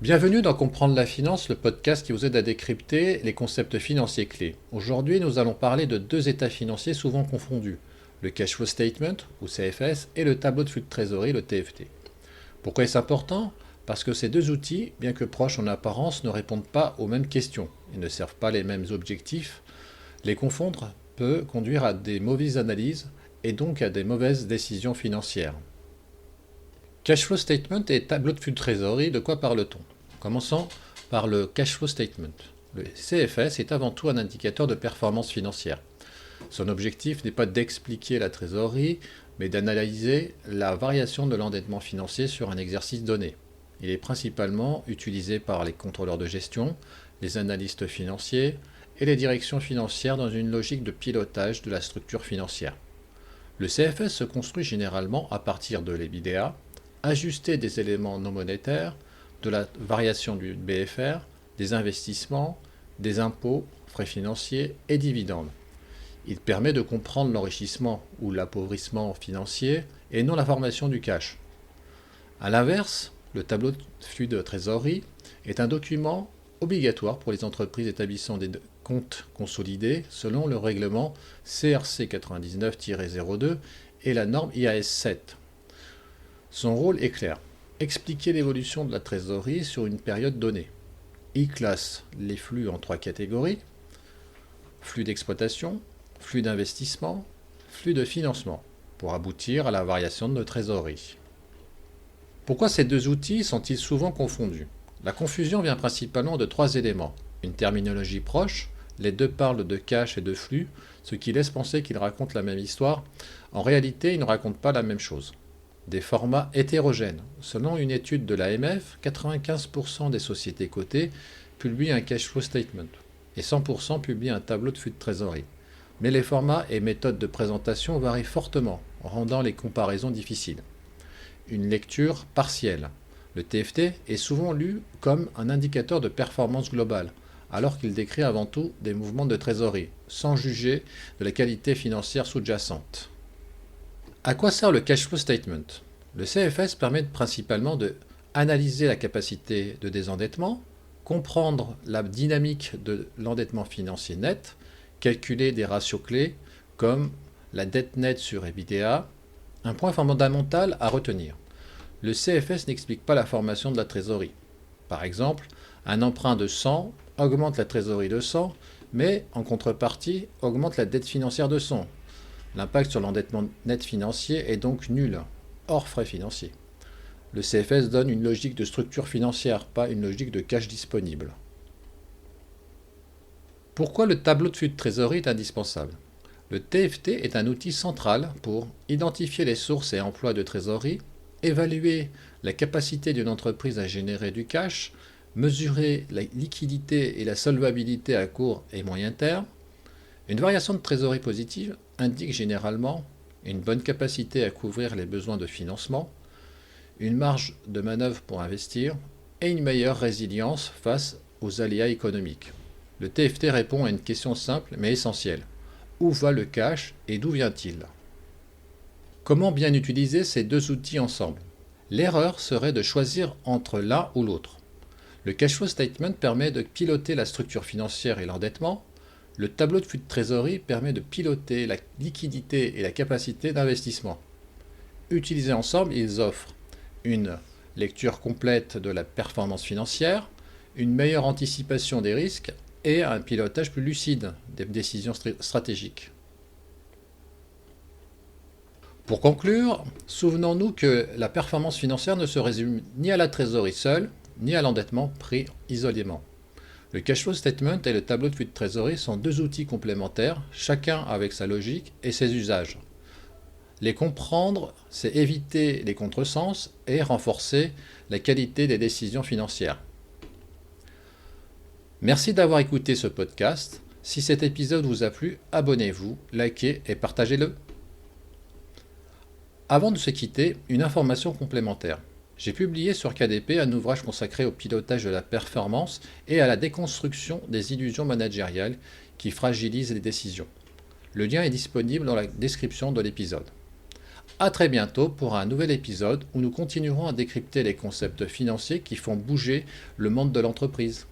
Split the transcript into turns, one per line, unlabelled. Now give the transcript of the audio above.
Bienvenue dans Comprendre la finance, le podcast qui vous aide à décrypter les concepts financiers clés. Aujourd'hui, nous allons parler de deux états financiers souvent confondus, le cash flow statement, ou CFS, et le tableau de flux de trésorerie, le TFT. Pourquoi est-ce important? Parce que ces deux outils, bien que proches en apparence, ne répondent pas aux mêmes questions et ne servent pas les mêmes objectifs. Les confondre peut conduire à des mauvaises analyses et donc à des mauvaises décisions financières. Cash flow statement et tableau de flux de trésorerie, de quoi parle-t-on? Commençons par le cash flow statement. Le CFS est avant tout un indicateur de performance financière. Son objectif n'est pas d'expliquer la trésorerie, mais d'analyser la variation de l'endettement financier sur un exercice donné. Il est principalement utilisé par les contrôleurs de gestion, les analystes financiers et les directions financières dans une logique de pilotage de la structure financière. Le CFS se construit généralement à partir de l'EBITDA, ajusté des éléments non monétaires, de la variation du BFR, des investissements, des impôts, frais financiers et dividendes. Il permet de comprendre l'enrichissement ou l'appauvrissement financier et non la formation du cash. A l'inverse, le tableau de flux de trésorerie est un document obligatoire pour les entreprises établissant des comptes consolidés selon le règlement CRC 99-02 et la norme IAS 7. Son rôle est clair. Expliquer l'évolution de la trésorerie sur une période donnée. Il classe les flux en trois catégories: flux d'exploitation, flux d'investissement, flux de financement, pour aboutir à la variation de nos trésoreries. Pourquoi ces deux outils sont-ils souvent confondus? La confusion vient principalement de trois éléments. Une terminologie proche, les deux parlent de cash et de flux, ce qui laisse penser qu'ils racontent la même histoire. En réalité, ils ne racontent pas la même chose. Des formats hétérogènes. Selon une étude de l'AMF, 95% des sociétés cotées publient un cash flow statement et 100% publient un tableau de flux de trésorerie. Mais les formats et méthodes de présentation varient fortement, rendant les comparaisons difficiles. Une lecture partielle. Le TFT est souvent lu comme un indicateur de performance globale, alors qu'il décrit avant tout des mouvements de trésorerie, sans juger de la qualité financière sous-jacente. À quoi sert le cash flow statement? Le CFS permet principalement de analyser la capacité de désendettement, comprendre la dynamique de l'endettement financier net, calculer des ratios clés comme la dette nette sur EBITDA. Un point fondamental à retenir. Le CFS n'explique pas la formation de la trésorerie. Par exemple, un emprunt de 100 augmente la trésorerie de 100, mais en contrepartie augmente la dette financière de 100. L'impact sur l'endettement net financier est donc nul, hors frais financiers. Le CFS donne une logique de structure financière, pas une logique de cash disponible. Pourquoi le tableau de flux de trésorerie est indispensable? Le TFT est un outil central pour identifier les sources et emplois de trésorerie, évaluer la capacité d'une entreprise à générer du cash, mesurer la liquidité et la solvabilité à court et moyen terme. Une variation de trésorerie positive indique généralement une bonne capacité à couvrir les besoins de financement, une marge de manœuvre pour investir et une meilleure résilience face aux aléas économiques. Le TFT répond à une question simple mais essentielle. Où va le cash et d'où vient-il? Comment bien utiliser ces deux outils ensemble? L'erreur serait de choisir entre l'un ou l'autre. Le cash flow statement permet de piloter la structure financière et l'endettement. Le tableau de flux de trésorerie permet de piloter la liquidité et la capacité d'investissement. Utilisés ensemble, ils offrent une lecture complète de la performance financière, une meilleure anticipation des risques et un pilotage plus lucide des décisions stratégiques. Pour conclure, souvenons-nous que la performance financière ne se résume ni à la trésorerie seule, ni à l'endettement pris isolément. Le cash flow statement et le tableau de flux de trésorerie sont deux outils complémentaires, chacun avec sa logique et ses usages. Les comprendre, c'est éviter les contresens et renforcer la qualité des décisions financières. Merci d'avoir écouté ce podcast. Si cet épisode vous a plu, abonnez-vous, likez et partagez-le. Avant de se quitter, une information complémentaire. J'ai publié sur KDP un ouvrage consacré au pilotage de la performance et à la déconstruction des illusions managériales qui fragilisent les décisions. Le lien est disponible dans la description de l'épisode. À très bientôt pour un nouvel épisode où nous continuerons à décrypter les concepts financiers qui font bouger le monde de l'entreprise.